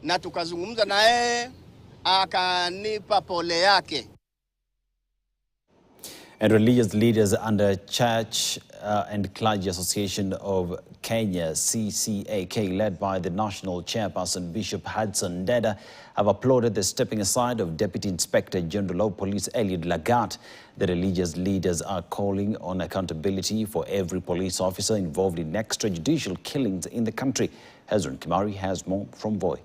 na tukazungumza na yeye akanipa pole yake. And religious leaders under Church and Clergy Association of Kenya, CCAK, led by the national chairperson Bishop Hudson Deda, have applauded the stepping aside of Deputy Inspector General of Police Albert Lagat. The religious leaders are calling on accountability for every police officer involved in extrajudicial killings in the country. Hezron Kimari has more from Voi.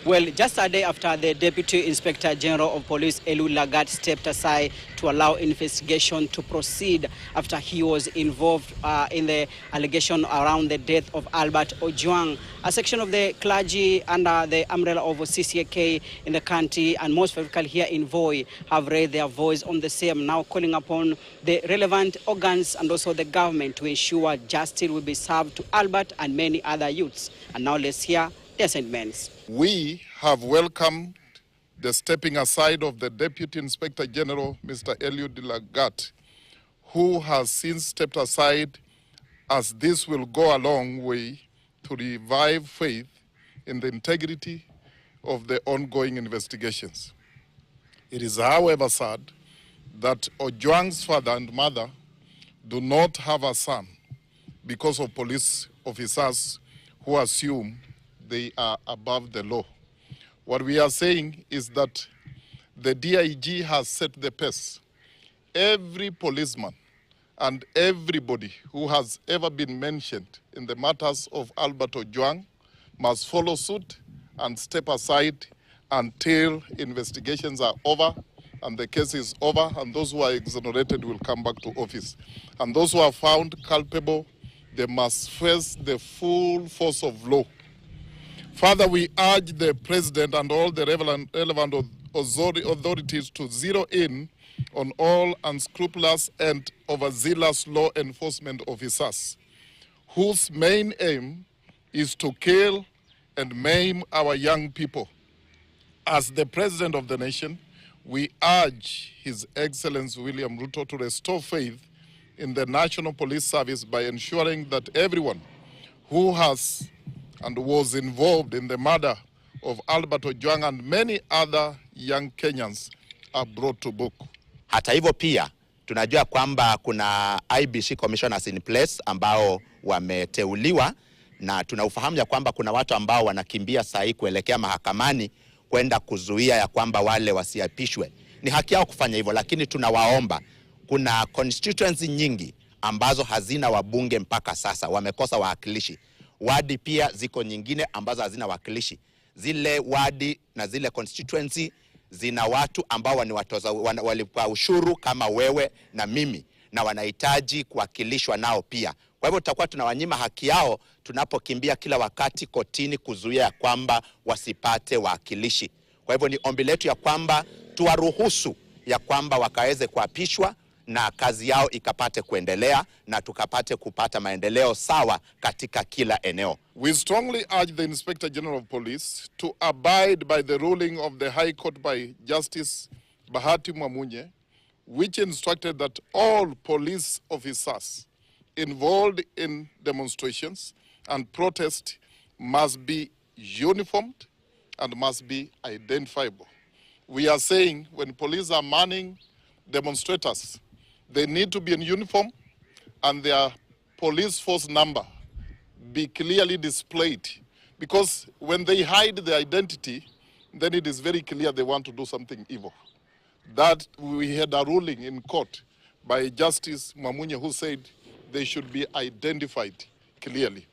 Well, just a day after the Deputy Inspector General of Police Albert Lagat stepped aside to allow investigation to proceed after he was involved in the allegation around the death of Albert Ojwang, a section of the clergy under the umbrella of CCAK in the country, and most specifically here in Voi, have raised their voice on the same, now calling upon the relevant organs and also the government to ensure justice will be served to Albert and many other youths. And now let's hear their sentiments. We have welcomed the stepping aside of the Deputy Inspector General, Mr. Albert Lagat, who has since stepped aside, as this will go a long way to revive faith in the integrity of the ongoing investigations. It is, however, sad that Ojwang's father and mother do not have a son because of police officers who assume they are above the law. What we are saying is that the DIG has set the pace. Every policeman and everybody who has ever been mentioned in the matters of Albert Ojwang must follow suit and step aside until investigations are over and the case is over, and those who are exonerated will come back to office. And those who are found culpable, they must face the full force of law. Further, we urge the President and all the relevant authorities to zero in on all unscrupulous and overzealous law enforcement officers, whose main aim is to kill and maim our young people. As the President of the nation, we urge His Excellency William Ruto to restore faith in the National Police Service by ensuring that everyone who has and was involved in the murder of Albert Ojwang and many other young Kenyans are brought to book. Hata hivyo pia tunajua kwamba kuna IBC commissioners in place ambao wameteuliwa, na tunaufahamu ya kwamba kuna watu ambao wanakimbia sahi kuelekea mahakamani kwenda kuzuia ya kwamba wale wasiapishwe. Ni haki yao kufanya hivyo, lakini tunawaomba, kuna constituency nyingi ambazo hazina wabunge mpaka sasa, wamekosa wawakilishi. Wadi pia ziko nyingine ambazo hazina wakilishi. Zile wadi na zile constituency zina watu ambao ni watoza walipa ushuru kama wewe na mimi, na wanahitaji kuwakilishwa nao pia. Kwa hivyo tutakuwa tunawanyima haki yao tunapokimbia kila wakati kotini kuzuia ya kwamba wasipate wakilishi. Kwa hivyo ni ombi letu ya kwamba tuwaruhusu ya kwamba wakaweze kuapishwa na kazi yao ikapate kuendelea na tukapate kupata maendeleo sawa katika kila eneo. We strongly urge the Inspector General of Police to abide by the ruling of the High Court by Justice Bahati Mwamunye, which instructed that all police officers involved in demonstrations and protest must be uniformed and must be identifiable. We are saying when police are manning demonstrators, they need to be in uniform and their police force number be clearly displayed. Because when they hide their identity, then it is very clear they want to do something evil. That we had a ruling in court by Justice Mwamunye who said they should be identified clearly.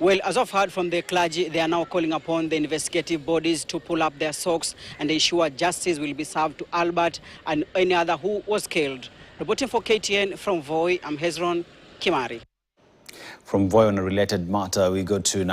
Well, as I've heard from the clergy, they are now calling upon the investigative bodies to pull up their socks and ensure justice will be served to Albert and any other who was killed. Reporting for KTN from Voi, I'm Hezron Kimari. From Voi, on a related matter, we go to